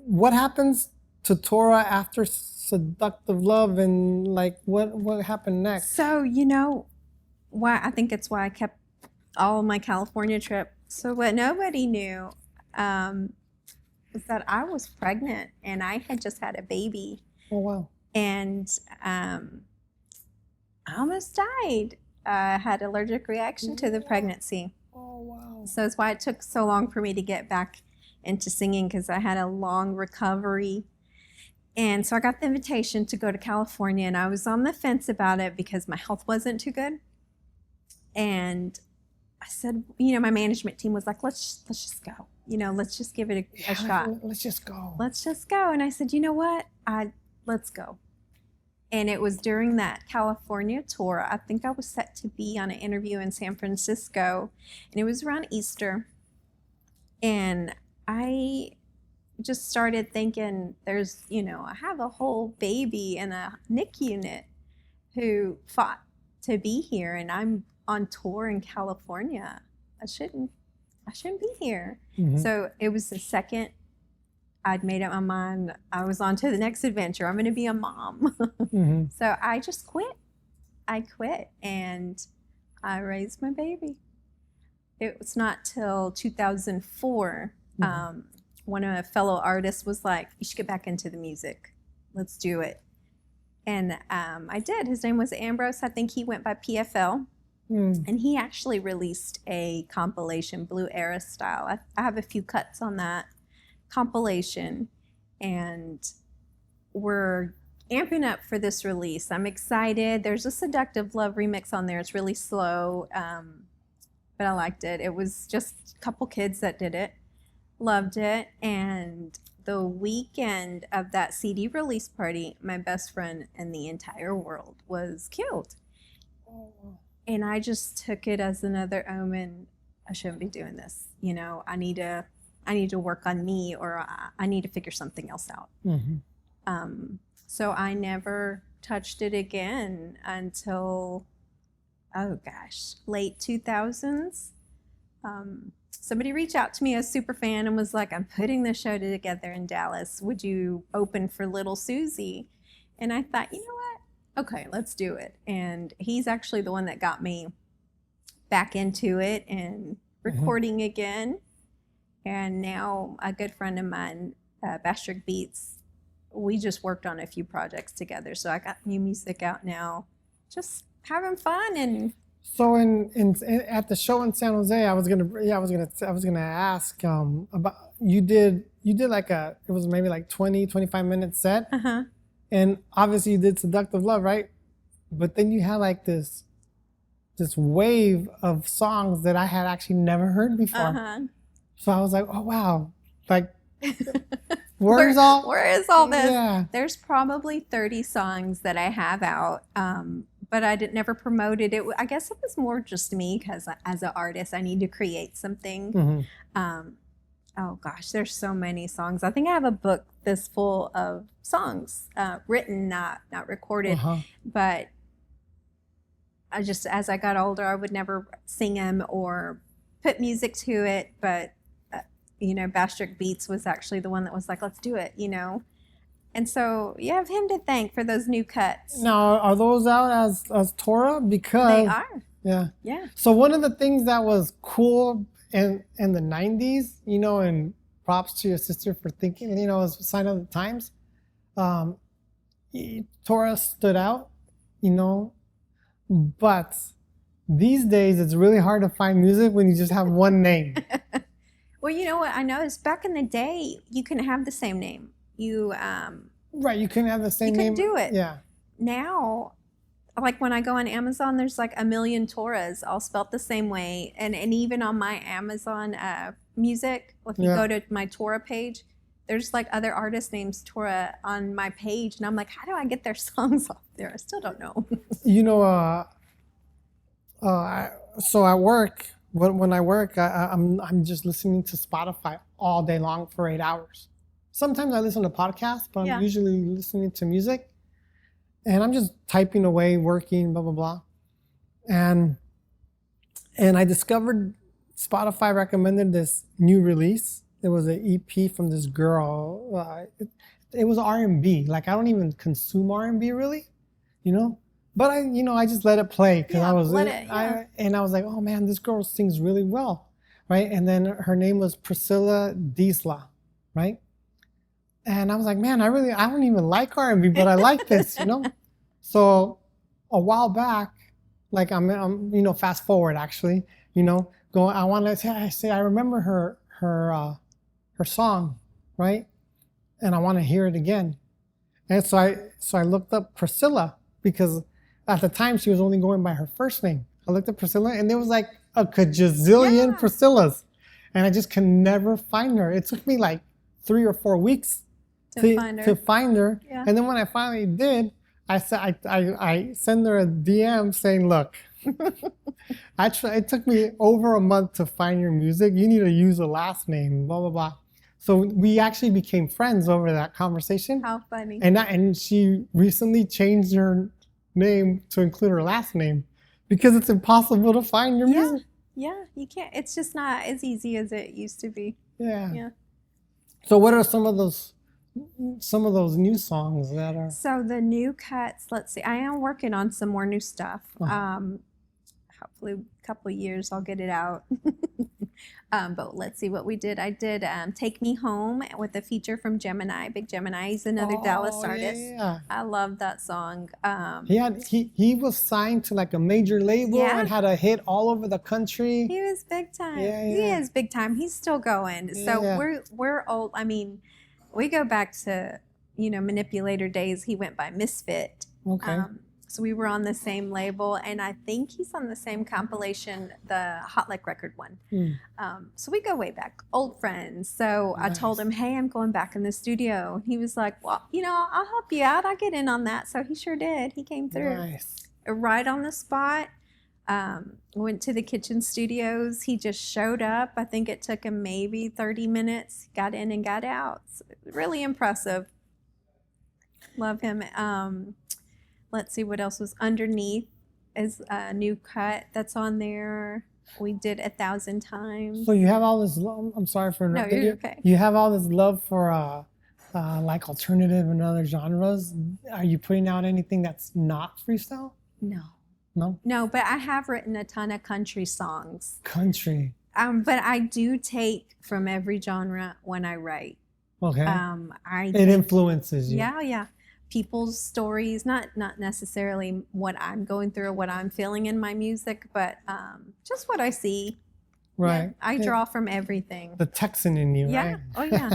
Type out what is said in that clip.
what happens to Tora after Seductive Love, and like what happened next? So, why I think it's why I kept all of my California trip. So, what nobody knew um, was that I was pregnant and I had just had a baby. Oh wow. And I almost died. I had allergic reaction to the pregnancy. Oh wow. So that's why it took so long for me to get back into singing, because I had a long recovery. And so I got the invitation to go to California, and I was on the fence about it because my health wasn't too good. And I said, my management team was like, let's just go. Let's just give it a shot. Let's just go. Let's just go. And I said, you know what? Let's go. And it was during that California tour. I think I was set to be on an interview in San Francisco, and it was around Easter. And I just started thinking, I have a whole baby in a NIC unit who fought to be here, and I'm on tour in California. I shouldn't be here. Mm-hmm. So it was the second I'd made up my mind, I was on to the next adventure. I'm going to be a mom. Mm-hmm. So I just quit. I quit and I raised my baby. It was not till 2004. Mm-hmm. One of my fellow artists was like, you should get back into the music. Let's do it. And I did. His name was Ambrose. I think he went by PFL. And he actually released a compilation, Blue Era Style. I have a few cuts on that compilation, and we're amping up for this release. I'm excited. There's a Seductive Love remix on there. It's really slow, but I liked it. It was just a couple kids that did it. Loved it. And the weekend of that CD release party, my best friend in the entire world was killed. And I just took it as another omen. I shouldn't be doing this. I need to work on me, or I need to figure something else out. Mm-hmm. So I never touched it again until, late 2000s. Somebody reached out to me, a super fan, and was like, I'm putting this show together in Dallas. Would you open for Little Susie? And I thought, you know what? Okay, let's do it. And he's actually the one that got me back into it and recording again. And now a good friend of mine, Bastric Beats, we just worked on a few projects together. So I got new music out now, just having fun. And so in at the show in San Jose, I was gonna ask about you did like it was maybe like 25 minute set. And obviously you did Seductive Love, right? But then you had like this wave of songs that I had actually never heard before. So I was like, oh wow, like where is all this? Yeah. There's probably 30 songs that I have out, but I never promoted it. I guess it was more just me, because as an artist, I need to create something. Oh gosh, there's so many songs. I think I have a book this full of songs, written, not recorded. But I just, as I got older, I would never sing them or put music to it. But Bastric Beats was actually the one that was like, let's do it, And so you have him to thank for those new cuts. Now, are those out as Tora? Because they are. Yeah. So one of the things that was cool in the 90s, and props to your sister for thinking, it was a sign of the times. Tora stood out, but these days it's really hard to find music when you just have one name. Well, you know what I noticed? Back in the day, you couldn't have the same name. Right, you couldn't have the same name. You couldn't do it. Yeah. Now, like when I go on Amazon, there's like a million Toras, all spelt the same way. And even on my Amazon music, if you go to my Tora page, there's like other artist names Tora on my page. And I'm like, how do I get their songs off there? I still don't know. So at work, when I work, I'm just listening to Spotify all day long for 8 hours. Sometimes I listen to podcasts, but I'm usually listening to music. And I'm just typing away, working, blah, blah, blah. And I discovered Spotify recommended this new release There was an EP from this girl. It was R&B. Like I don't even consume R&B really, you know. But I just let it play because I was and I was like, oh man, this girl sings really well, right? And then her name was Priscilla Diesla, right? And I was like, man, I don't even like R&B, but I like this, you know. So a while back, like I'm fast forward actually, going. I want to say I remember her song, right? And I want to hear it again. And so I looked up Priscilla because at the time she was only going by her first name. I looked up Priscilla and there was like a kajazillion Priscillas, and I just could never find her. It took me like 3 or 4 weeks to find her. Yeah. And then when I finally did, I sent her a DM saying, look, it took me over a month to find your music. You need to use a last name, blah, blah, blah. So we actually became friends over that conversation. How funny. And she recently changed her name to include her last name because it's impossible to find your music. Yeah, you can't. It's just not as easy as it used to be. Yeah. So what are some of those new songs that are? So the new cuts, let's see. I am working on some more new stuff. Hopefully a couple of years I'll get it out. But let's see what we did. I did Take Me Home with a feature from Gemini. Big Gemini. He's another Dallas artist. Yeah. I love that song. He was signed to like a major label and had a hit all over the country. He was big time. He is big time. He's still going. So we're old. I mean, we go back to, Manipulator days. He went by Misfit. Okay. So we were on the same label, and I think he's on the same compilation, the Hot Lick record one. So we go way back, old friends. So nice. I told him, hey, I'm going back in the studio. And he was like, well, I'll help you out. I'll get in on that. So he sure did. He came through. Nice. Right on the spot. Went to the kitchen studios. He just showed up. I think it took him maybe 30 minutes. Got in and got out. So really impressive. Love him. Let's see what else was Underneath is a new cut that's on there. We did 1,000 times. So you have all this love. I'm sorry for interrupting you. No, you're okay. You have all this love for like alternative and other genres. Are you putting out anything that's not freestyle? No. No, but I have written a ton of country songs. Country. But I do take from every genre when I write. Okay. It influences you. Yeah. People's stories, not necessarily what I'm going through or what I'm feeling in my music, but just what I see. Right. Yeah, I draw from everything. The Texan in you, yeah. right? Oh, yeah.